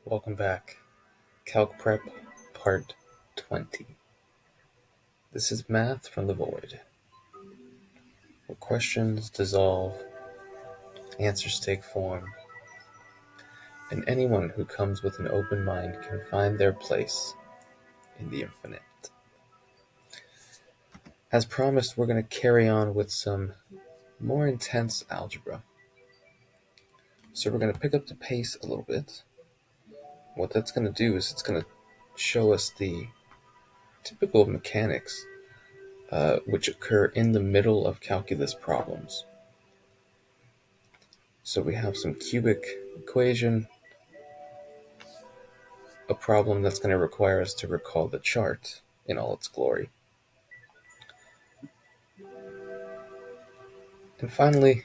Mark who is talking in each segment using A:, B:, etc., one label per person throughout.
A: Welcome back. Calc Prep Part 20. This is math from the void, where questions dissolve, answers take form, and anyone who comes with an open mind can find their place in the infinite. As promised, we're going to carry on with some more intense algebra. So we're going to pick up the pace a little bit. What that's going to do is it's going to show us the typical mechanics which occur in the middle of calculus problems. So we have some cubic equation, a problem that's going to require us to recall the chart in all its glory. And finally,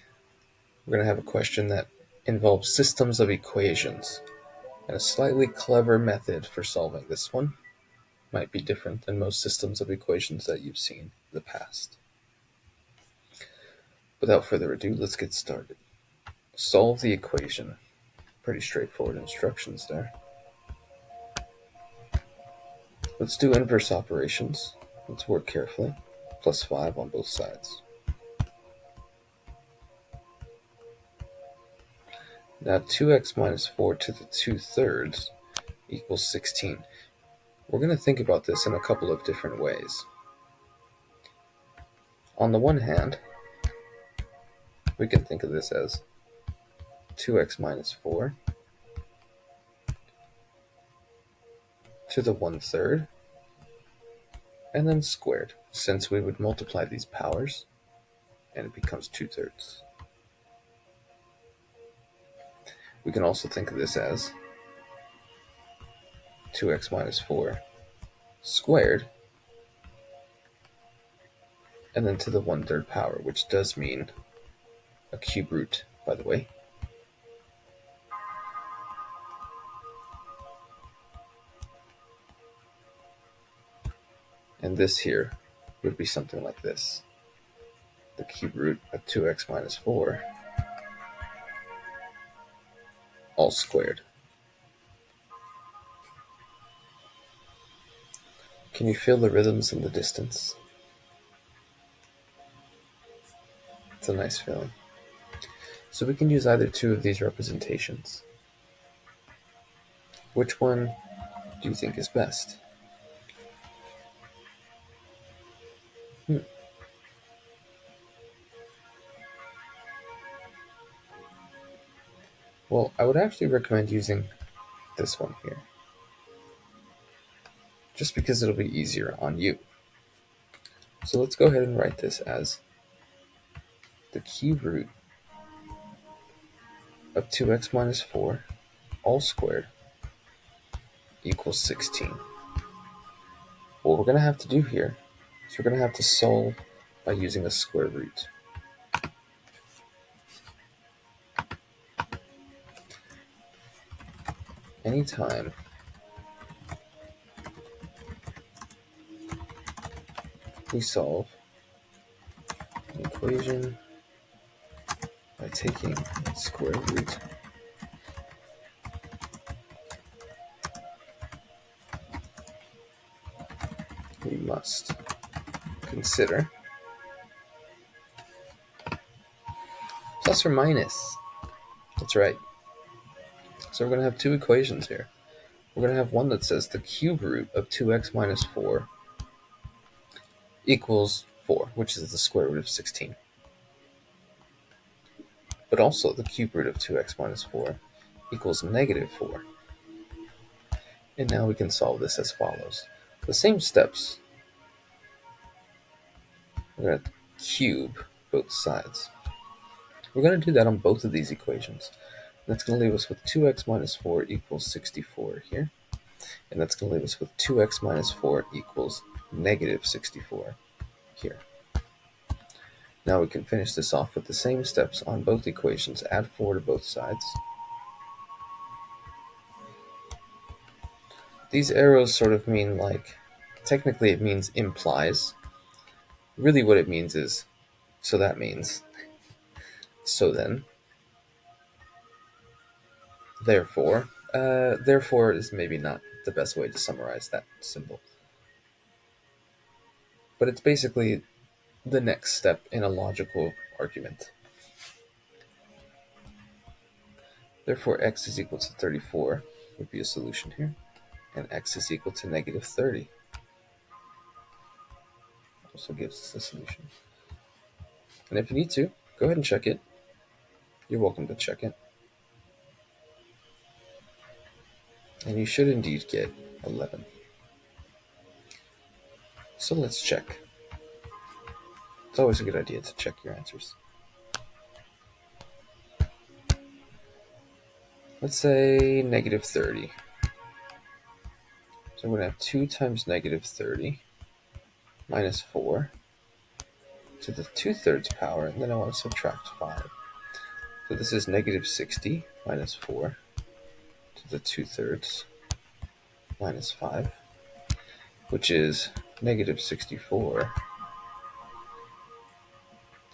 A: we're going to have a question that involves systems of equations, and a slightly clever method for solving this one might be different than most systems of equations that you've seen in the past. Without further ado, let's get started. Solve the equation. Pretty straightforward instructions there. Let's do inverse operations. Let's work carefully. Plus 5 on both sides. Now 2x minus 4 to the 2/3 equals 16. We're going to think about this in a couple of different ways. On the one hand, we can think of this as 2x minus 4 to the 1/3 and then squared, since we would multiply these powers and it becomes 2/3. We can also think of this as 2x minus 4 squared and then to the 1/3 power, which does mean a cube root, by the way. And this here would be something like this. The cube root of 2x minus 4 all squared. Can you feel the rhythms in the distance? It's a nice feeling. So we can use either two of these representations. Which one do you think is best? Well, I would actually recommend using this one here, just because it'll be easier on you. So let's go ahead and write this as the cube root of 2x minus 4 all squared equals 16. What we're going to have to do here is we're going to have to solve by using a square root. Anytime we solve an equation by taking square root, we must consider plus or minus. That's right. So we're going to have two equations here. We're going to have one that says the cube root of 2x minus 4 equals 4, which is the square root of 16. But also the cube root of 2x minus 4 equals negative 4. And now we can solve this as follows. The same steps. We're going to cube both sides. We're going to do that on both of these equations. That's going to leave us with 2x minus 4 equals 64 here. And that's going to leave us with 2x minus 4 equals negative 64 here. Now we can finish this off with the same steps on both equations. Add 4 to both sides. These arrows sort of mean technically it means implies. Really what it means is, so that means, so then, therefore, Therefore is maybe not the best way to summarize that symbol. But it's basically the next step in a logical argument. Therefore, x is equal to 34 would be a solution here, and x is equal to negative 30 also gives us a solution. And if you need to, go ahead and check it. You're welcome to check it. And you should indeed get 11. So let's check. It's always a good idea to check your answers. Let's say negative 30. So I'm going to have 2 times negative 30 minus 4 to the 2/3 power, and then I want to subtract 5. So this is negative 60 minus 4 to the 2/3 minus 5, which is negative 64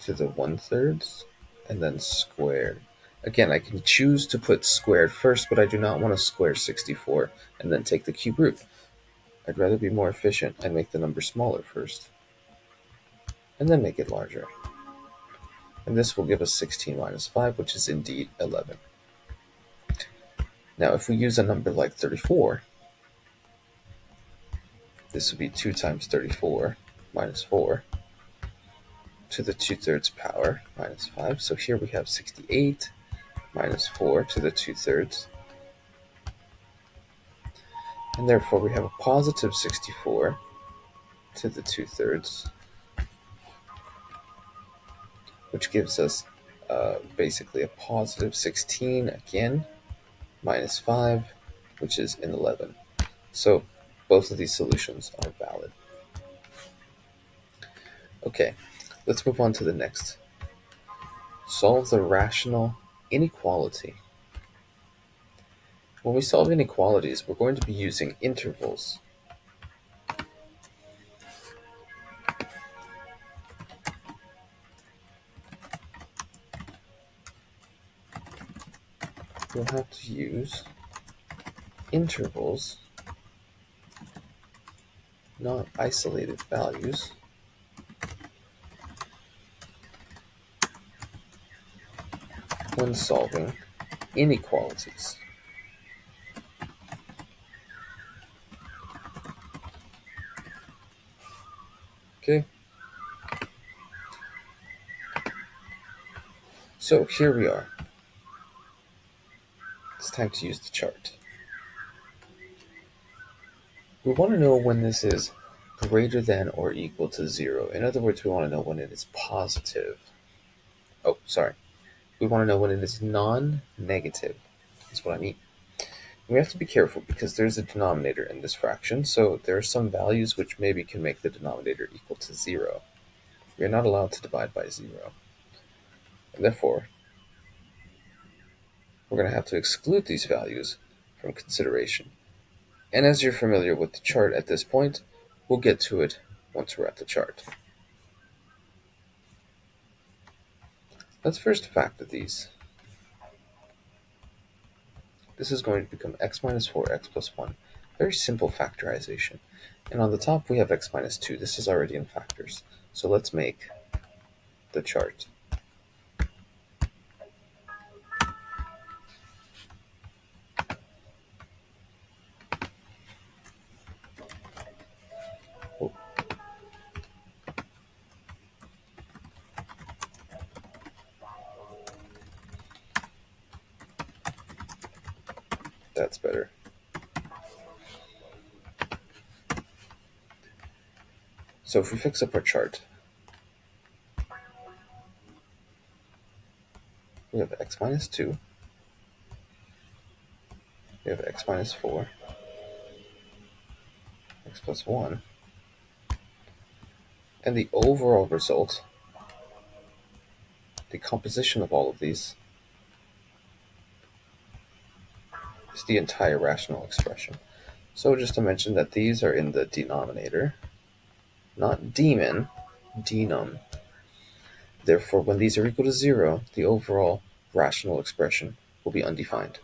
A: to the 1/3, and then squared. Again, I can choose to put squared first, but I do not want to square 64 and then take the cube root. I'd rather be more efficient and make the number smaller first, and then make it larger. And this will give us 16 minus 5, which is indeed 11. Now, if we use a number like 34, this would be 2 times 34 minus 4 to the 2/3 power minus 5. So here we have 68 minus 4 to the 2/3. And therefore we have a positive 64 to the 2/3, which gives us basically a positive 16 again, minus 5, which is an 11. So both of these solutions are valid. Okay, let's move on to the next. Solve the rational inequality. When we solve inequalities, we're going to be using intervals. We'll have to use intervals, not isolated values, when solving inequalities. Okay. So here we are. It's time to use the chart. We want to know when this is greater than or equal to 0. In other words, we want to know when it is positive. We want to know when it is non-negative. That's what I mean. We have to be careful because there's a denominator in this fraction, so there are some values which maybe can make the denominator equal to 0. We are not allowed to divide by 0. And therefore, we're going to have to exclude these values from consideration. And as you're familiar with the chart at this point, we'll get to it once we're at the chart. Let's first factor these. This is going to become x minus 4, x plus 1. Very simple factorization. And on the top, we have x minus 2. This is already in factors. So let's make the chart. Oh. That's better. So if we fix up our chart, we have x minus 2, we have x minus 4, x plus 1, and the overall result, the composition of all of these, is the entire rational expression. So just to mention that these are in the denominator, not demon, denum. Therefore, when these are equal to 0, the overall rational expression will be undefined.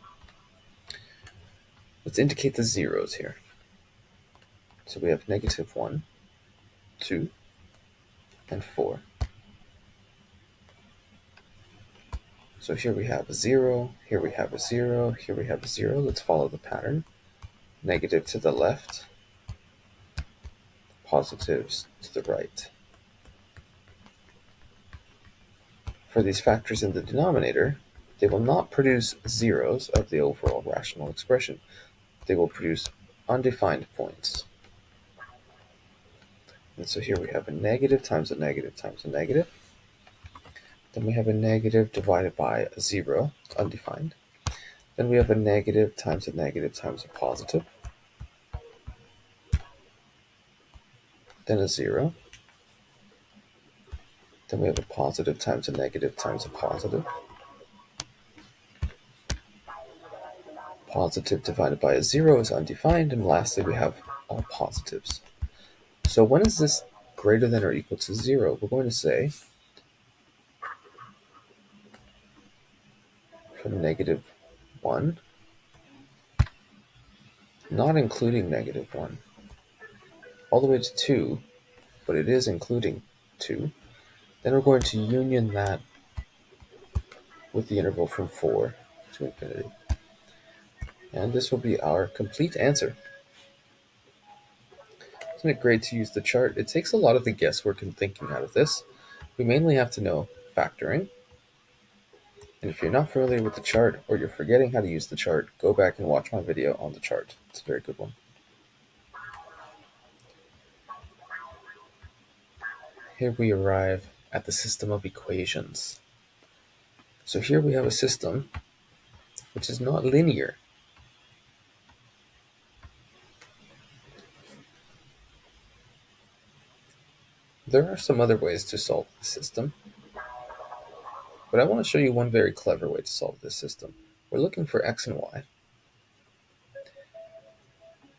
A: Let's indicate the zeros here. So we have -1, 2, and 4. So here we have a 0, here we have a 0, here we have a 0. Let's follow the pattern. Negative to the left, positives to the right. For these factors in the denominator, they will not produce zeros of the overall rational expression. They will produce undefined points. And so here we have a negative times a negative times a negative. Then we have a negative divided by a 0, it's undefined. Then we have a negative times a negative times a positive. Then a 0. Then we have a positive times a negative times a positive. Positive divided by a 0 is undefined. And lastly, we have all positives. So when is this greater than or equal to 0? We're going to say from -1, not including -1, all the way to 2, but it is including 2. Then we're going to union that with the interval from 4 to infinity. And this will be our complete answer. Isn't it great to use the chart? It takes a lot of the guesswork and thinking out of this. We mainly have to know factoring. And if you're not familiar with the chart or you're forgetting how to use the chart, go back and watch my video on the chart. It's a very good one. Here we arrive at the system of equations. So here we have a system which is not linear. There are some other ways to solve the system, but I want to show you one very clever way to solve this system. We're looking for x and y,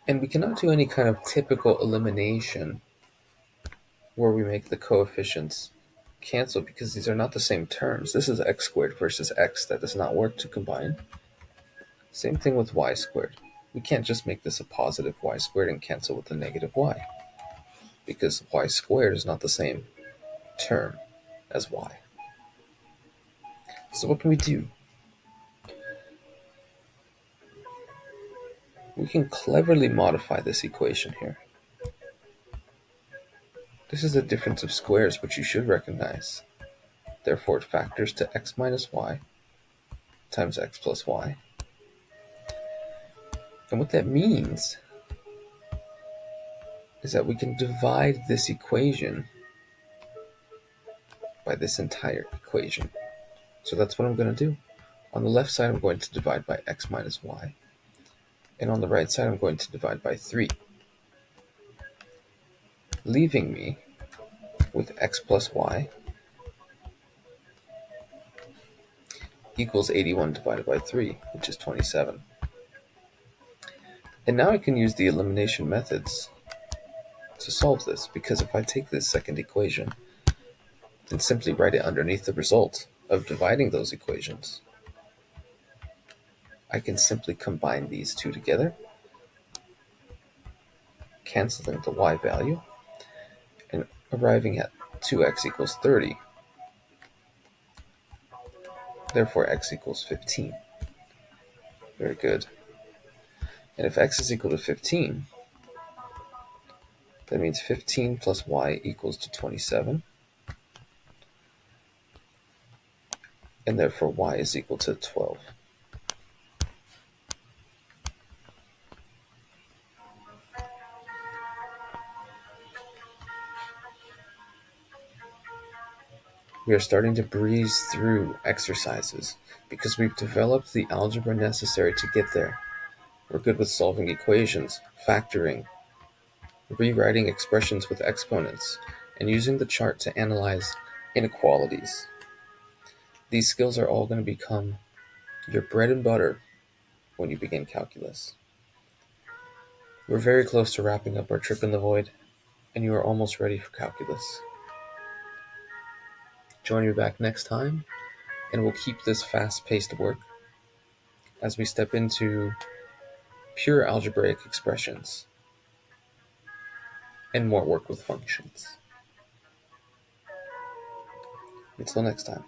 A: and we cannot do any kind of typical elimination where we make the coefficients cancel because these are not the same terms. This is x squared versus x. That does not work to combine. Same thing with y squared. We can't just make this a positive y squared and cancel with a negative y, because y squared is not the same term as y. So what can we do? We can cleverly modify this equation here. This is the difference of squares, which you should recognize. Therefore, it factors to x minus y times x plus y. And what that means is that we can divide this equation by this entire equation. So that's what I'm going to do. On the left side, I'm going to divide by x minus y. And on the right side, I'm going to divide by 3, leaving me with x plus y equals 81 divided by 3, which is 27. And now I can use the elimination methods to solve this, because if I take this second equation and simply write it underneath the result of dividing those equations, I can simply combine these two together, canceling the y value, and arriving at 2x equals 30. Therefore, x equals 15. Very good. And if x is equal to 15, that means 15 plus y equals to 27. And therefore, y is equal to 12. We are starting to breeze through exercises because we've developed the algebra necessary to get there. We're good with solving equations, factoring, rewriting expressions with exponents, and using the chart to analyze inequalities. These skills are all going to become your bread and butter when you begin calculus. We're very close to wrapping up our trip in the void, and you are almost ready for calculus. Join me back next time, and we'll keep this fast-paced work as we step into pure algebraic expressions, and more work with functions. Until next time.